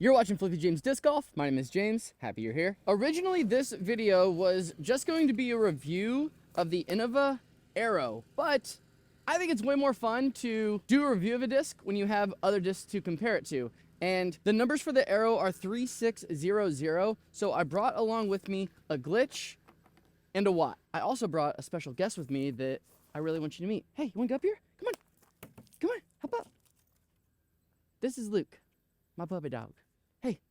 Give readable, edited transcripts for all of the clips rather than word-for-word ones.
You're watching Flippy James Disc Golf. My name is James. Happy you're here. Originally, this video was just going to be a review of the Innova Aero, but I think it's way more fun to do a review of a disc when you have other discs to compare it to. And the numbers for the Aero are 3600, so I brought along with me a glitch and a watt. I also brought a special guest with me that I really want you to meet. Hey, you want to go up here? Come on. Come on, hop up. This is Luke, my puppy dog. Hey,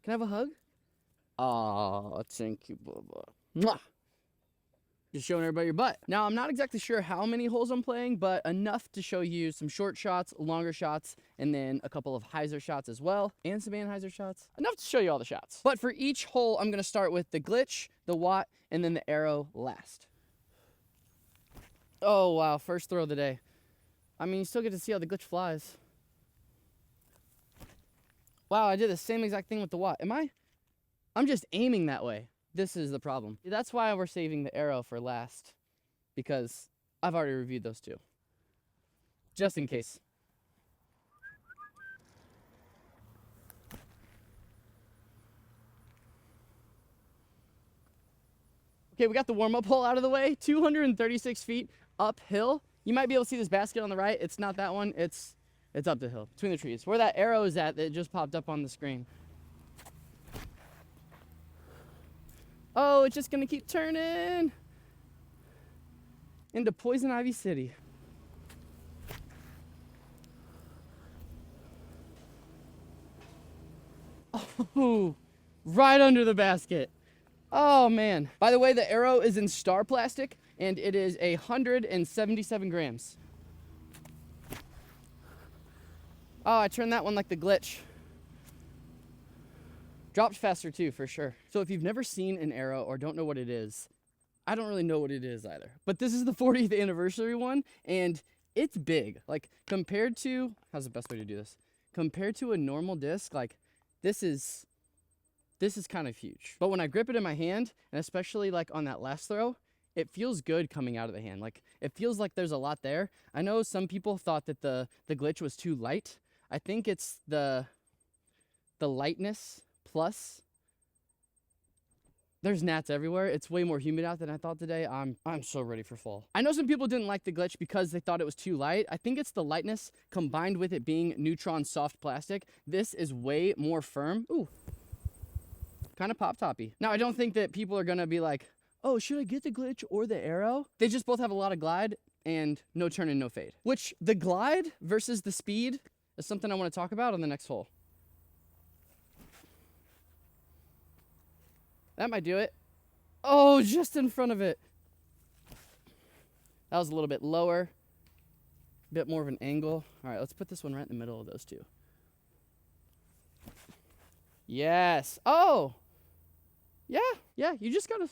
can I have a hug? Aw, thank you, Bubba. Mwah! Just showing everybody your butt. Now, I'm not exactly sure how many holes I'm playing, but enough to show you some short shots, longer shots, and then a couple of hyzer shots as well, and some anhyzer shots. Enough to show you all the shots. But for each hole, I'm gonna start with the glitch, the watt, and then the Aero last. Oh, wow, first throw of the day. I mean, you still get to see how the glitch flies. Wow, I did the same exact thing with the watt. I'm just aiming that way. This is the problem. That's why we're saving the Aero for last, because I've already reviewed those two. Just in case. Okay, we got the warm-up hole out of the way. 236 feet uphill. You might be able to see this basket on the right. It's not that one. It's up the hill, between the trees. Where that Aero is at, that just popped up on the screen. Oh, it's just gonna keep turning into Poison Ivy City. Oh, right under the basket. Oh, man. By the way, the Aero is in star plastic, and it is 177 grams. Oh, I turned that one like the glitch. Dropped faster too, for sure. So if you've never seen an Aero or don't know what it is, I don't really know what it is either. But this is the 40th anniversary one, and it's big. Like, compared to, how's the best way to do this? Compared to a normal disc, like, this is kind of huge. But when I grip it in my hand, and especially like on that last throw, it feels good coming out of the hand. Like, it feels like there's a lot there. I know some people thought that the glitch was too light. I think it's the lightness plus there's gnats everywhere. It's way more humid out than I thought today. I'm so ready for fall. I know some people didn't like the glitch because they thought it was too light. I think it's the lightness combined with it being Neutron soft plastic. This is way more firm. Ooh, kind of pop-toppy. Now, I don't think that people are gonna be like, oh, should I get the glitch or the Aero? They just both have a lot of glide and no turn and no fade. Which, the glide versus the speed is something I want to talk about on the next hole. That might do it. Oh, just in front of it. That was a little bit lower, a bit more of an angle. All right, let's put this one right in the middle of those two. Yes. Oh, yeah. You just gotta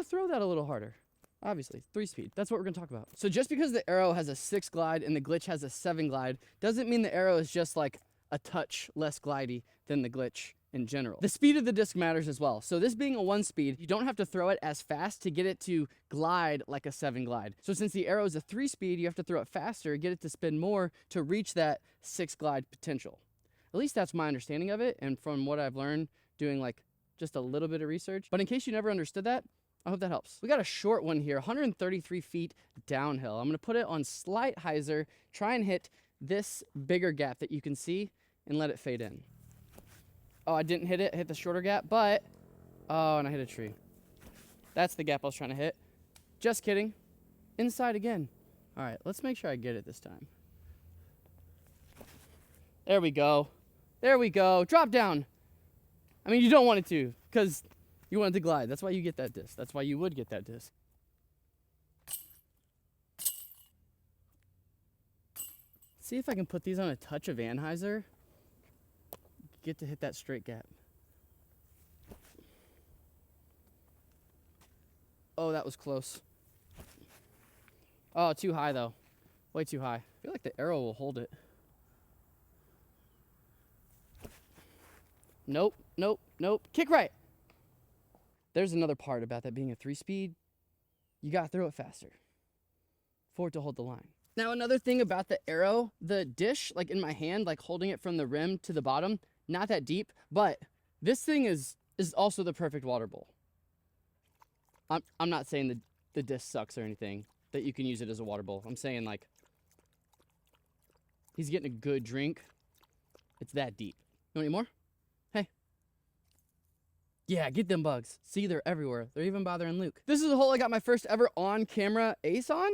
throw that a little harder. Obviously, 3-speed. That's what we're gonna talk about. So just because the Aero has a 6 glide and the glitch has a 7 glide, doesn't mean the Aero is just like a touch less glidey than the glitch in general. The speed of the disc matters as well. So this being a 1-speed, you don't have to throw it as fast to get it to glide like a 7 glide. So since the Aero is a 3-speed, you have to throw it faster, get it to spin more to reach that 6 glide potential. At least that's my understanding of it, and from what I've learned doing like just a little bit of research. But in case you never understood that, I hope that helps. We got a short one here, 133 feet downhill. I'm gonna put it on slight hyzer, try and hit this bigger gap that you can see and let it fade in. Oh, I didn't hit it, I hit the shorter gap, but, oh, and I hit a tree. That's the gap I was trying to hit. Just kidding. Inside again. All right, let's make sure I get it this time. There we go. There we go. Drop down. I mean, you don't want it to, because you want it to glide. That's why you get that disc. That's why you would get that disc. See if I can put these on a touch of anhyzer. Get to hit that straight gap. Oh, that was close. Oh, too high though. Way too high. I feel like the Aero will hold it. Nope. Kick right. There's another part about that being a 3-speed. You gotta throw it faster for it to hold the line. Now, another thing about the Aero, the dish, like in my hand, like holding it from the rim to the bottom, not that deep, but this thing is also the perfect water bowl. I'm not saying the disc sucks or anything, that you can use it as a water bowl. I'm saying, like, he's getting a good drink. It's that deep. You want any more? Hey. Yeah, get them bugs. See, they're everywhere. They're even bothering Luke. This is the hole I got my first ever on-camera ace on.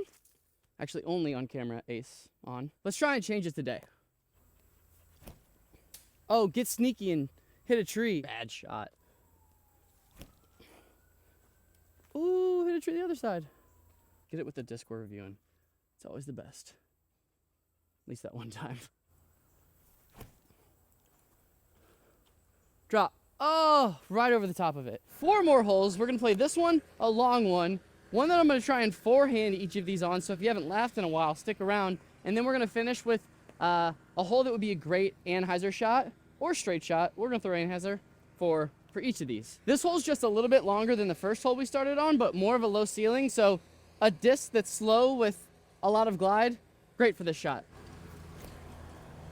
Actually, only on-camera ace on. Let's try and change it today. Oh, get sneaky and hit a tree. Bad shot. Ooh, hit a tree the other side. Get it with the disc we're reviewing. It's always the best. At least that one time. Drop. Oh, right over the top of it. 4 more holes. We're going to play this one, a long one that I'm going to try and forehand each of these on. So if you haven't laughed in a while, stick around. And then we're going to finish with a hole that would be a great anhyzer shot or straight shot. We're going to throw anhyzer for each of these. This hole's just a little bit longer than the first hole we started on, but more of a low ceiling. So a disc that's slow with a lot of glide, great for this shot.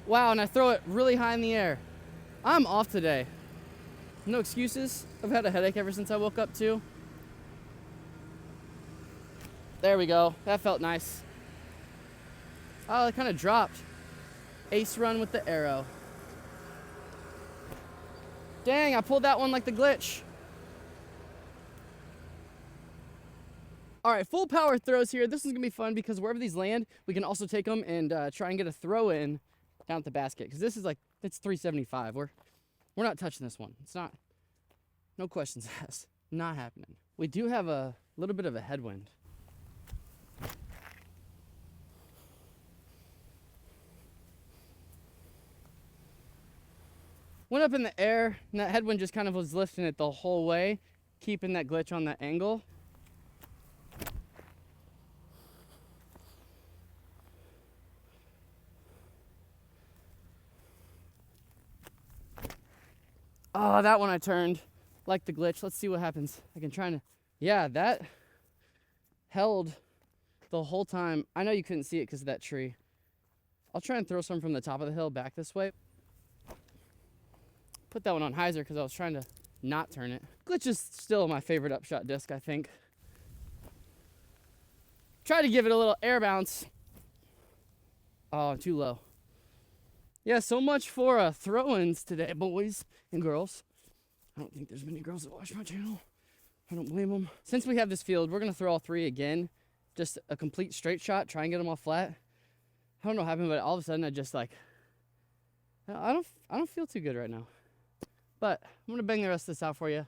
Wow, and I throw it really high in the air. I'm off today. No excuses. I've had a headache ever since I woke up too. There we go. That felt nice. Oh, it kind of dropped. Ace run with the arrow. Dang, I pulled that one like the glitch. All right, full power throws here. This is gonna be fun because wherever these land, we can also take them and try and get a throw in down at the basket. Because this is like, it's 375. We're not touching this one. It's not, no questions asked. Not happening. We do have a little bit of a headwind. Went up in the air, and that headwind just kind of was lifting it the whole way, keeping that glitch on that angle. Oh, that one I turned like the glitch. Let's see what happens. I can try to, yeah, that held the whole time. I know you couldn't see it because of that tree. I'll try and throw some from the top of the hill back this way. Put that one on hyzer because I was trying to not turn it. Glitch is still my favorite upshot disc, I think. Try to give it a little air bounce. Oh, too low. Yeah, so much for throw-ins today, boys and girls. I don't think there's many girls that watch my channel. I don't blame them. Since we have this field, we're going to throw all 3 again. Just a complete straight shot, try and get them all flat. I don't know what happened, but all of a sudden I just like, I don't feel too good right now. But I'm going to bang the rest of this out for you.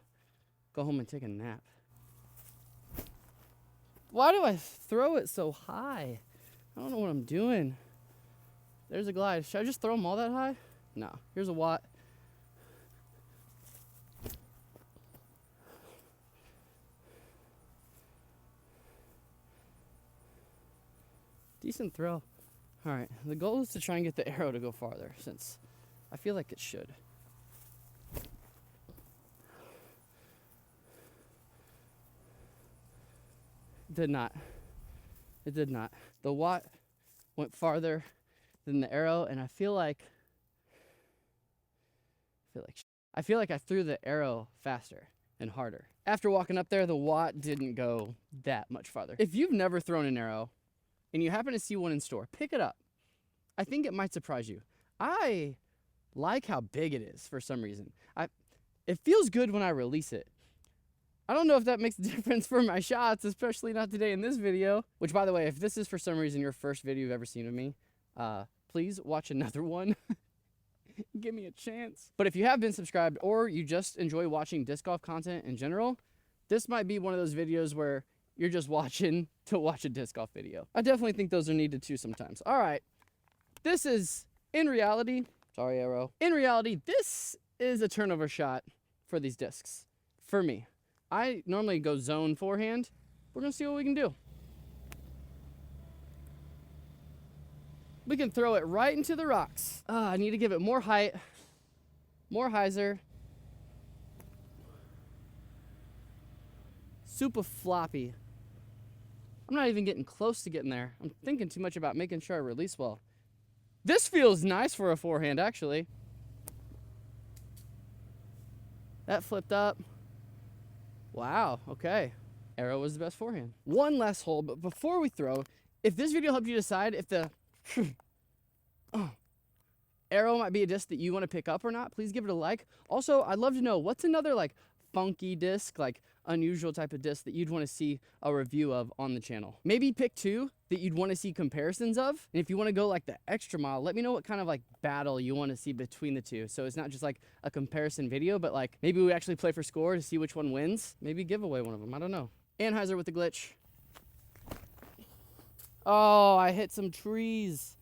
Go home and take a nap. Why do I throw it so high? I don't know what I'm doing. There's a glide. Should I just throw them all that high? No. Here's a watt. Decent throw. All right. The goal is to try and get the arrow to go farther, since I feel like it should. Did not. It did not. The watt went farther than the arrow, and I feel like I threw the arrow faster and harder. After walking up there, the watt didn't go that much farther. If you've never thrown an arrow and you happen to see one in store, pick it up. I think it might surprise you. I like how big it is for some reason. It feels good when I release it. I don't know if that makes a difference for my shots, especially not today in this video. Which, by the way, if this is for some reason your first video you've ever seen of me, please watch another one. Give me a chance. But if you have been subscribed or you just enjoy watching disc golf content in general, this might be one of those videos where you're just watching to watch a disc golf video. I definitely think those are needed too sometimes. All right. This is, in reality, sorry, arrow. In reality, this is a turnover shot for these discs, for me. I normally go zone forehand. We're going to see what we can do. We can throw it right into the rocks. I need to give it more height, more hyzer. Super floppy. I'm not even getting close to getting there. I'm thinking too much about making sure I release well. This feels nice for a forehand, actually. That flipped up. Wow, okay. Aero was the best forehand. One less hole, but before we throw, if this video helped you decide if the Aero might be a disc that you want to pick up or not, please give it a like. Also, I'd love to know what's another like funky disc, like unusual type of disc that you'd want to see a review of on the channel. Maybe pick two that you'd want to see comparisons of. And if you want to go like the extra mile, let me know what kind of like battle you want to see between the two. So it's not just like a comparison video, but like maybe we actually play for score to see which one wins. Maybe give away one of them. I don't know. Anheuser with the glitch. Oh, I hit some trees.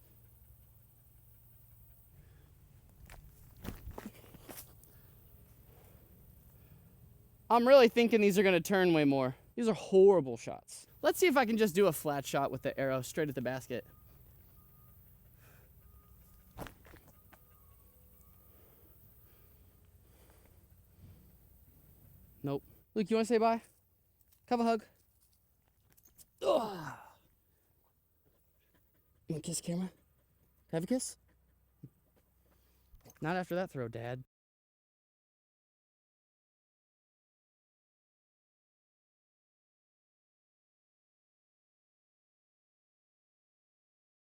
I'm really thinking these are going to turn way more. These are horrible shots. Let's see if I can just do a flat shot with the Aero straight at the basket. Nope. Luke, you want to say bye? Have a hug. Ugh. You want to kiss the camera? Can I have a kiss? Not after that throw, Dad.